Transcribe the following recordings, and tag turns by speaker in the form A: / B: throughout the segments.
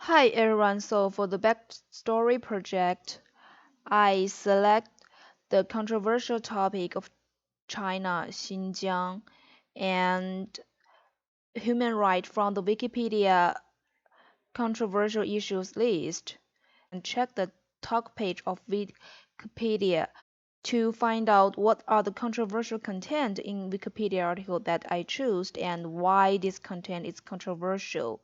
A: Hi everyone, so for the backstory project, I select the controversial topic of China, Xinjiang, and human rights from the Wikipedia controversial issues list and check the talk page of Wikipedia to find out what are the controversial content in Wikipedia article that I chose and why this content is controversial.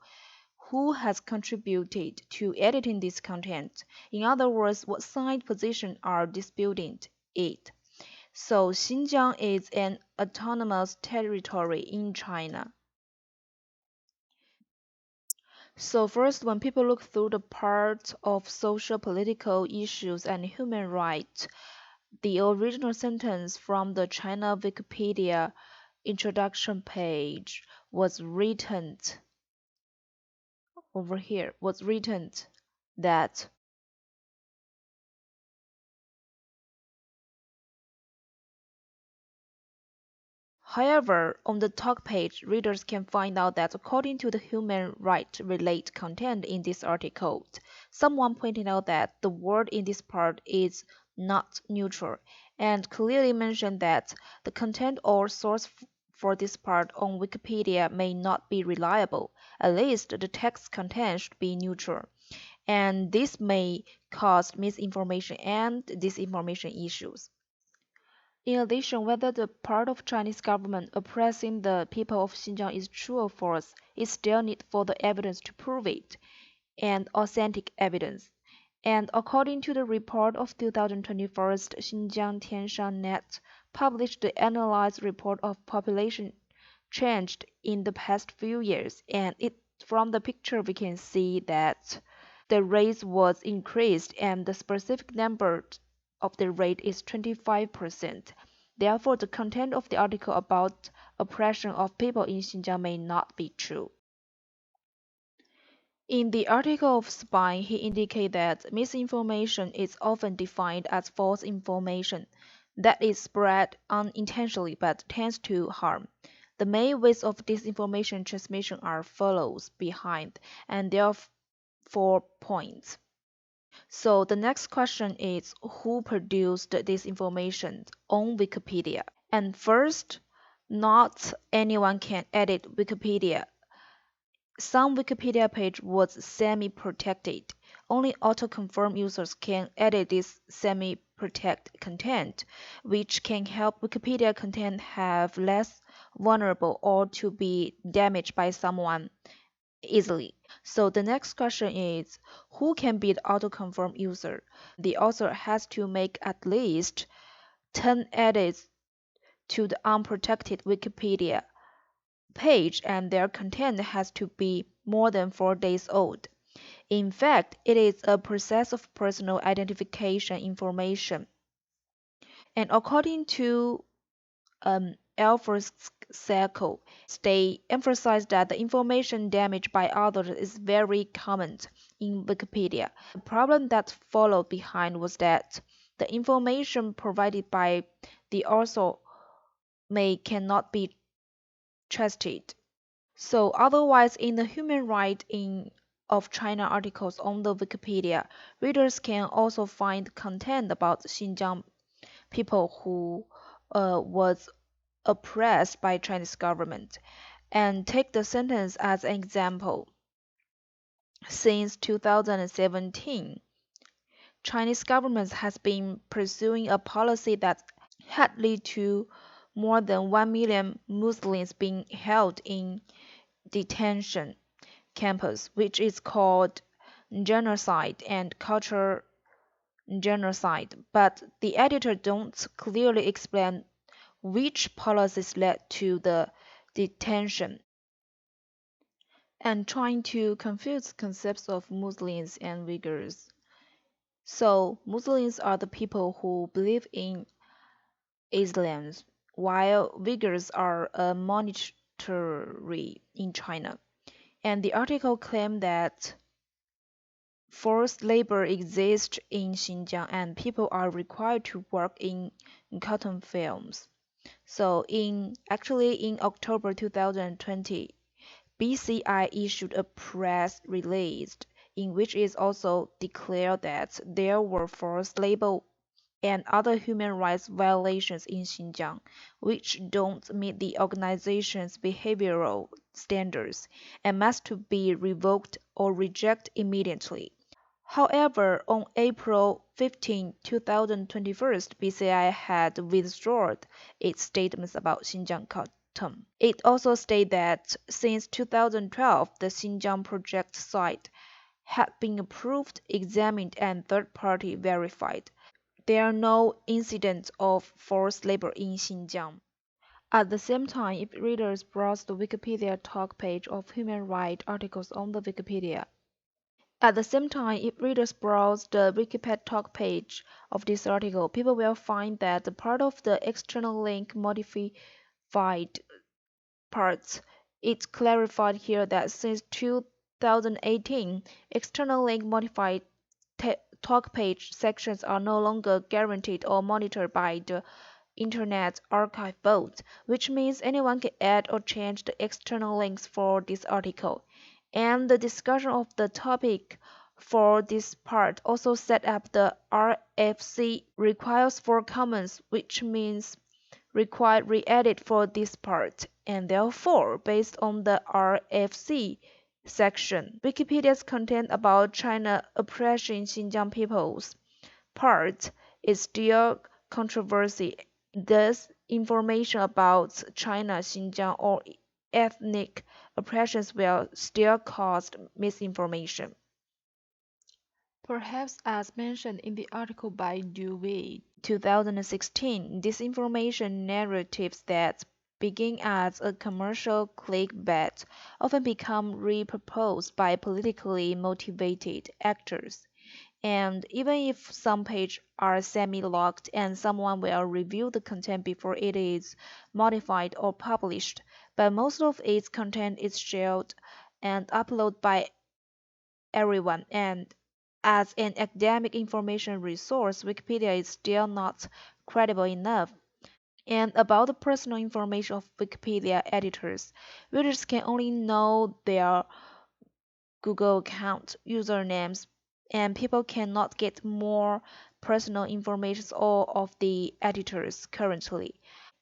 A: Who has contributed to editing this content? In other words, what side position are disputing it? So Xinjiang is an autonomous territory in China. So first, when people look through the parts of social political issues and human rights, the original sentence from the China Wikipedia introduction page was written over here, was written that however, on the talk page, readers can find out that according to the human rights related content in this article, someone pointed out that the word in this part is not neutral and clearly mentioned that the content or source for this part on Wikipedia may not be reliable. At least the text content should be neutral, and this may cause misinformation and disinformation issues. In addition, whether the part of Chinese government oppressing the people of Xinjiang is true or false is still need for the evidence to prove it, and authentic evidence. And according to the report of 2021 Xinjiang Tianshan Net published the analyzed report of population changed in the past few years, and from the picture we can see that the rate was increased and the specific number of the rate is 25%. Therefore, the content of the article about oppression of people in Xinjiang may not be true. In the article of Spine, he indicated that misinformation is often defined as false information that is spread unintentionally but tends to harm. The main ways of disinformation transmission are follows behind, and there are 4 points. So the next question is who produced this information on Wikipedia? And first, not anyone can edit Wikipedia. Some Wikipedia page was semi-protected. Only auto-confirm users can edit this semi-protected content, which can help Wikipedia content have less vulnerable or to be damaged by someone easily. So the next question is who can be the auto-confirm user? The author has to make at least 10 edits to the unprotected Wikipedia page and their content has to be more than 4 days old. In fact, it is a process of personal identification information. And according to Alfred Sacco, they emphasize that the information damaged by others is very common in Wikipedia. The problem that followed behind was that the information provided by the author cannot be trusted. So otherwise, in the human rights of China articles on the Wikipedia, readers can also find content about Xinjiang people who was oppressed by Chinese government. And take the sentence as an example. Since 2017, Chinese government has been pursuing a policy that had led to more than 1 million Muslims being held in detention campus, which is called genocide and cultural genocide. But the editor don't clearly explain which policies led to the detention and trying to confuse concepts of Muslims and Uyghurs. So Muslims are the people who believe in Islam, while Uyghurs are a minority in China. And the article claimed that forced labor exists in Xinjiang and people are required to work in cotton fields. So in October 2020, BCI issued a press release in which it also declared that there were forced labor and other human rights violations in Xinjiang, which don't meet the organization's behavioral standards and must to be revoked or rejected immediately. However, on April 15, 2021, BCI had withdrawn its statements about Xinjiang cotton. It also stated that since 2012, the Xinjiang project site had been approved, examined, and third-party verified. There are no incidents of forced labor in Xinjiang. At the same time, if readers browse the Wikipedia talk page of human rights articles on the Wikipedia, at the same time, if readers browse the Wikipedia talk page of this article, people will find that the part of the external link modified parts. It's clarified here that since 2018, external link modified talk page sections are no longer guaranteed or monitored by the Internet Archive Board, which means anyone can add or change the external links for this article. And the discussion of the topic for this part also set up the RFC requires for comments, which means required re-edit for this part, and therefore, based on the RFC section, Wikipedia's content about China oppression Xinjiang peoples part is still controversy. Thus, information about China, Xinjiang, or ethnic oppressions will still cause misinformation. Perhaps as mentioned in the article by Dewey, 2016, disinformation narratives that begin as a commercial clickbait often become repurposed by politically motivated actors. And even if some pages are semi-locked and someone will review the content before it is modified or published, but most of its content is shared and uploaded by everyone. And as an academic information resource, Wikipedia is still not credible enough. And about the personal information of Wikipedia editors, readers can only know their Google account usernames, and people cannot get more personal information all of the editors currently.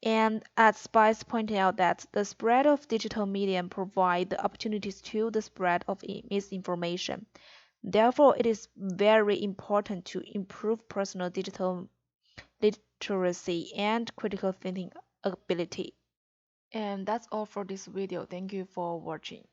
A: And as Spice pointed out that the spread of digital media provide the opportunities to the spread of misinformation. Therefore, it is very important to improve personal digital literacy and critical thinking ability. And that's all for this video. Thank you for watching.